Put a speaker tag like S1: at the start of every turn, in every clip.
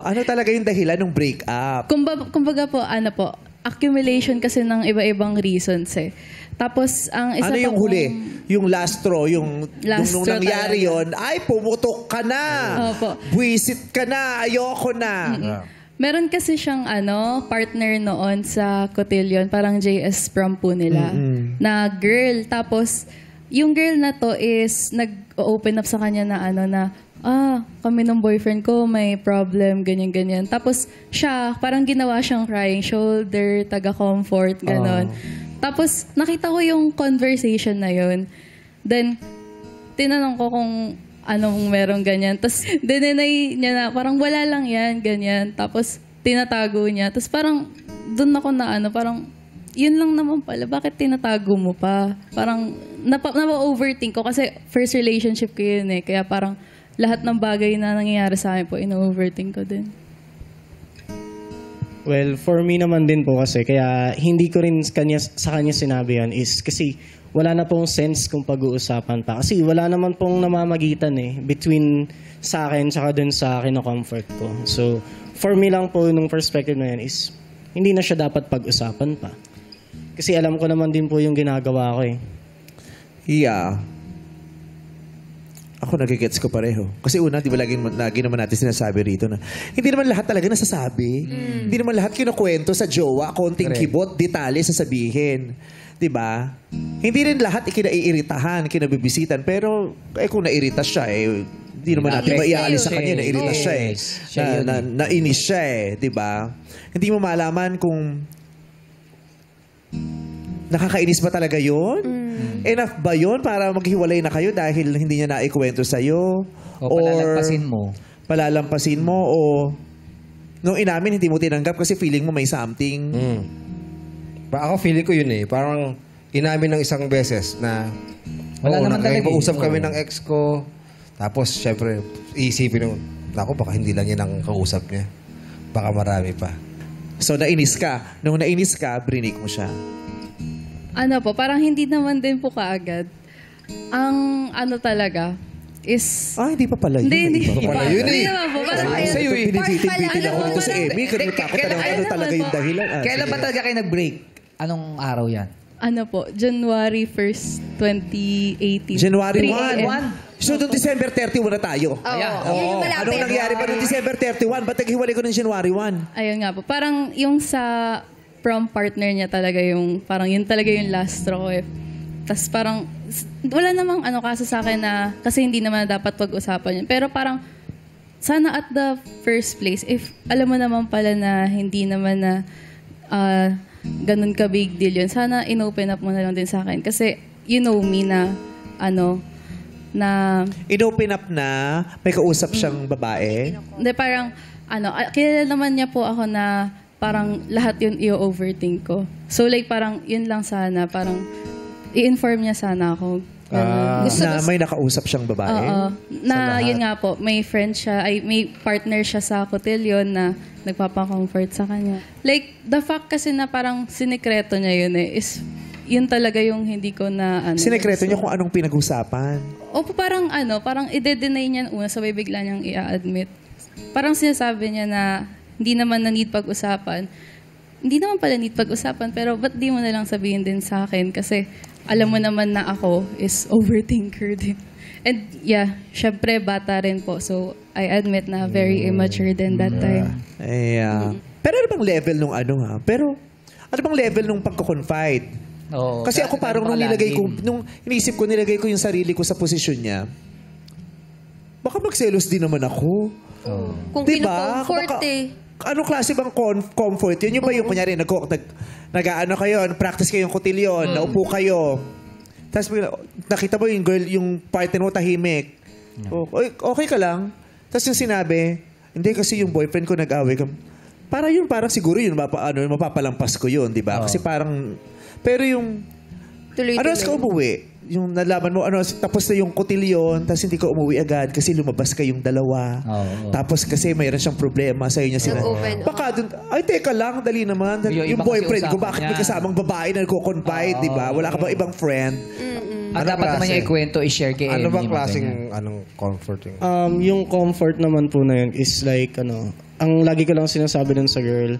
S1: Ano talaga yung dahilan ng breakup?
S2: Kumbaga po, accumulation kasi ng iba-ibang reasons eh. Tapos, ang isa
S1: Ano
S2: pa
S1: yung huli? Yung last straw, yung
S2: Last
S1: nung
S2: straw
S1: nangyari
S2: talaga.
S1: yon, ay, pumutok ka na.
S2: Opo.
S1: Buwisit ka na. Ayoko na.
S2: Meron kasi siyang partner noon sa Cotillion, parang JS prom po nila, na girl. Tapos, yung girl na to is nag-open up sa kanya na kami ng boyfriend ko, may problem, ganyan-ganyan. Tapos, siya, parang ginawa siyang crying shoulder, taga-comfort, ganon. Tapos, nakita ko yung conversation na yun. Then, tinanong ko kung anong merong ganyan. Tapos, dinenay niya na, parang wala lang yan, ganyan. Tapos, tinatago niya. Tapos, parang, dun ako na parang, yun lang naman pala. Bakit tinatago mo pa? Parang, napa-overthink ko kasi first relationship ko yun eh. Kaya parang, lahat ng bagay na nangyayari sa akin po, ino-overthink ko din.
S3: Well, for me naman din po kasi, kaya hindi ko rin sa kanya sinabi yan is kasi wala na pong sense kung pag-uusapan pa. Kasi wala naman pong namamagitan between sa akin tsaka dun sa akin na comfort ko. So, for me lang po nung perspective na yan is hindi na siya dapat pag-usapan pa. Kasi alam ko naman din po yung ginagawa ko eh.
S1: Yeah. Ako nagigets ko pareho. Kasi una, di ba lagi naman natin sinasabi rito na hindi naman lahat talaga nasasabi. Hindi naman lahat kinukwento sa jowa, konting kibot, detalye sasabihin. Di ba? Hindi rin lahat ikinaiiritahan, kinabibisitan. Pero kung nairita siya, hindi naman natin maiaalis sa kanya, nairita siya nainis siya di ba? Hindi mo malaman kung nakakainis ba talaga yun? Enough ba yun para maghiwalay na kayo dahil hindi niya naikwento sa'yo?
S4: O palalampasin mo.
S1: Palalampasin mo o nung inamin hindi mo tinanggap kasi feeling mo may something.
S5: Ako feeling ko yun Parang inamin ng isang beses na
S4: Wala naman talaga
S5: nag-uusap kami ng ex ko. Tapos syempre iisipin mo, naku baka hindi lang yan ang kausap niya. Baka marami pa.
S1: So nainis ka. Nung nainis ka, brinik mo siya.
S2: Parang hindi naman din po kaagad. Ang talaga is...
S1: Hindi pa pala yun.
S2: Hindi
S5: pala yun
S2: Hindi naman po. Parang
S1: Sa'yo Binibitin ako dito sa Emmy. Ganun pa ako ano talaga yung dahilan.
S4: Kailan ba talaga kayo nag-break? Anong araw yan?
S2: January 1st, 2018.
S1: January
S2: 3 AM.
S1: 1. So, doon December 31 na tayo.
S6: Yung malapit.
S1: Anong nangyari pa noong December 31? Ba't naghiwalay ko ng January 1?
S2: Ayun nga po. Parang yung sa prom partner niya talaga yung, parang yun talaga yung last straw ko Tapos parang, wala namang kaso sa akin na, kasi hindi naman dapat pag-usapan yun. Pero parang, sana at the first place, if alam mo naman pala na hindi naman na ganun ka big deal yun, sana in-open up mo na lang din sa akin. Kasi you know me na, na...
S1: In-open up na, may kausap siyang babae?
S2: Hindi, parang, kilala naman niya po ako na parang lahat yun i-overthink ko. So like parang yun lang sana, parang i-inform niya sana ako.
S1: May nakausap siyang babae?
S2: Oo. Na yun nga po, may friend siya, may partner siya sa Cotillion na nagpapacomfort sa kanya. Like, the fact kasi na parang sinikreto niya yun is yun talaga yung hindi ko na
S1: Sinikreto niya kung anong pinag-usapan?
S2: Opo, parang parang i-deny niya una, sabay bigla niyang i-admit. Parang sinasabi niya na hindi naman na need pag-usapan. Hindi naman pala need pag-usapan, pero ba't di mo na lang sabihin din sa akin? Kasi alam mo naman na ako is overthinker din. And yeah, syempre bata rin po. So I admit na very immature din that time.
S1: Pero ano bang level nung Pero ano bang level nung pagko-confide? Kasi ako parang nung inisip ko, nilagay ko yung sarili ko sa posisyon niya, baka magselos din naman ako.
S6: Kung
S1: diba?
S6: kino-comfort
S1: Anong klase bang comfort? Yun yung ba yung kunyari, nag-ano kayo, practice kayong cotillion, naupo kayo. Tapos nakita mo yung girl, yung partner mo tahimik. Okay ka lang. Tapos yung sinabi, hindi kasi yung boyfriend ko nag-away. Parang siguro yun, mapapalampas ko yun, di ba? Kasi parang, pero yung, ano ka umuwi? Yung nalaman mo, tapos na yung cotillion, tapos hindi ka umuwi agad kasi lumabas kayong dalawa. Tapos kasi mayroon siyang problema, sa'yo niya sila. Baka dun, teka lang, dali naman. Yung boyfriend ko, bakit may kasamang babae na nagko-confide, di ba? Wala ka bang ibang friend?
S4: Dapat naman niya ikwento, i-share kay Emmy.
S5: Ano bang klaseng comforting?
S3: Yung comfort naman po na yun is like, ang lagi ko lang sinasabi nun sa girl,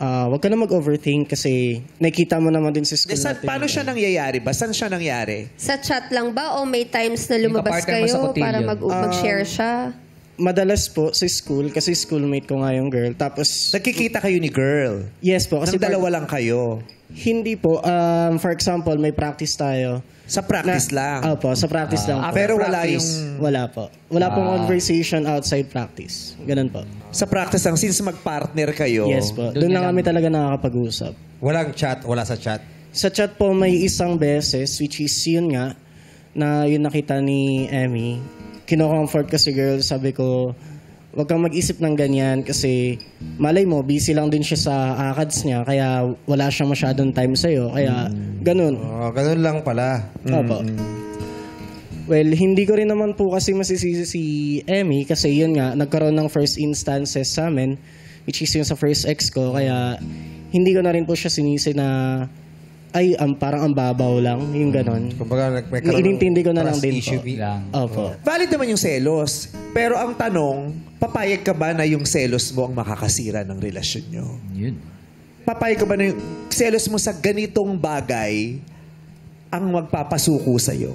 S3: wag ka na mag-overthink kasi nakikita mo naman din sa school natin.
S1: Paano siya nangyayari ba? Saan siya nangyari?
S6: Sa chat lang ba o may times na lumabas
S4: kapartner mo sa
S6: kayo
S4: Cotillion?
S6: para mag-share siya?
S3: Madalas po sa school kasi schoolmate ko nga yung girl. Tapos,
S1: Nagkikita kayo ni girl.
S3: yes po. Kasi
S1: Nang dalawa lang kayo.
S3: Hindi po. For example, may practice tayo.
S1: Sa practice lang.
S3: Opo, sa practice lang. po.
S1: Pero wala
S4: practice.
S1: yung...
S3: Wala po. Wala pong conversation outside practice. Ganun po.
S1: Sa practice lang, since mag-partner kayo.
S3: Yes po.
S4: Doon
S3: Doon lang
S4: lang.
S3: kami talaga nakakapag-usap.
S5: Walang chat, wala sa chat.
S3: Sa chat po may isang beses, which is yun nga, na yun nakita ni Emmy. Kino-comfort ko si girl, sabi ko, wag kang mag-isip ng ganyan kasi malay mo, busy lang din siya sa ACADS niya, kaya wala siyang masyadong time sa'yo. Kaya ganun.
S5: Oh, ganun lang pala.
S3: Opo. Well, hindi ko rin naman po kasi masisisi si Emmy kasi yun nga, nagkaroon ng first instances sa amin, which is yung sa first ex ko, kaya hindi ko na rin po siya sinisi na ay, parang ang babaw lang, yung ganon.
S5: Kumbaga,
S3: Inintindi ko na lang
S5: trust
S3: din
S5: issue.
S3: po.
S4: Lang.
S3: Opo.
S1: Valid naman yung selos. Pero ang tanong, papayag ka ba na yung selos mo ang makakasira ng relasyon nyo?
S4: Yun.
S1: Papayag ka ba na yung selos mo sa ganitong bagay ang magpapasuko sa'yo?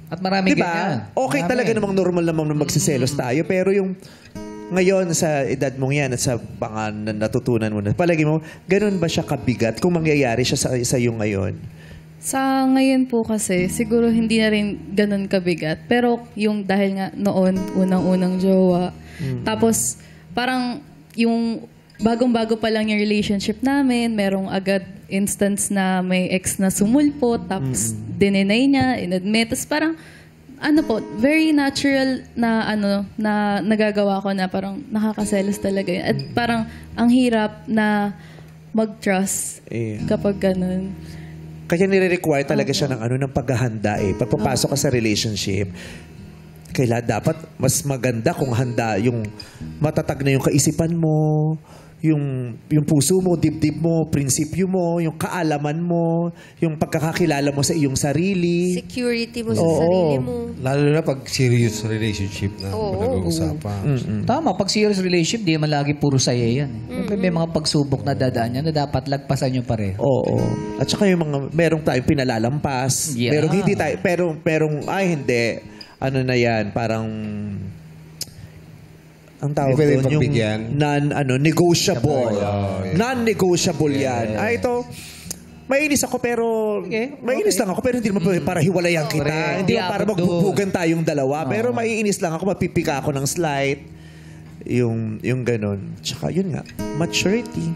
S4: At marami ganyan.
S1: Diba? Okay
S4: Marami.
S1: talaga namang normal naman na magsiselos tayo. Pero yung ngayon sa edad mong yan at sa mga natutunan mo na, palagi mo, ganun ba siya kabigat kung mangyayari siya sa iyo ngayon?
S2: Sa ngayon po kasi, siguro hindi na rin ganun kabigat. Pero yung dahil nga noon, unang-unang jowa. Tapos, parang yung bagong-bago pa lang yung relationship namin, merong agad instance na may ex na sumulpot, tapos dininay niya, inadmit. Tapos parang, very natural na na nagagawa ko na parang nakakaselos talaga yun. At parang ang hirap na mag-trust kapag ganun.
S1: Kaya nire-require talaga siya ng paghahanda eh. Pagpapasok ka sa relationship, dapat mas maganda kung handa yung matatag na yung kaisipan mo, yung puso mo, dibdib mo, prinsipyo mo, yung kaalaman mo, yung pagkakakilala mo sa iyong sarili.
S6: Security mo sa sarili mo.
S5: Lalo na pag serious relationship na nag-uusapan.
S4: Tama, pag serious relationship, di man lagi puro saya yan. Siyempre may mga pagsubok na dadaan yan na dapat lagpasan nyo pareho.
S1: Oo. At saka yung merong tayong pinalalampas.
S4: Yeah.
S1: Merong hindi tayo, hindi. Ano na yan, parang ang tawag
S5: Hindi pwedeng
S1: doon, yung
S5: pagbigyan.
S1: non-negotiable.
S5: Oh, yeah.
S1: Non-negotiable yan. Ito, mainis ako pero, mainis lang ako pero hindi naman para hiwalayan kita.
S4: Correct.
S1: Hindi
S4: Hindi
S1: naman para
S4: abot doon.
S1: magbubugan tayong dalawa. Pero maiinis lang ako, mapipika ako ng slight. Yung ganun. Tsaka yun nga, maturity.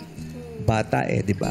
S1: Bata di ba?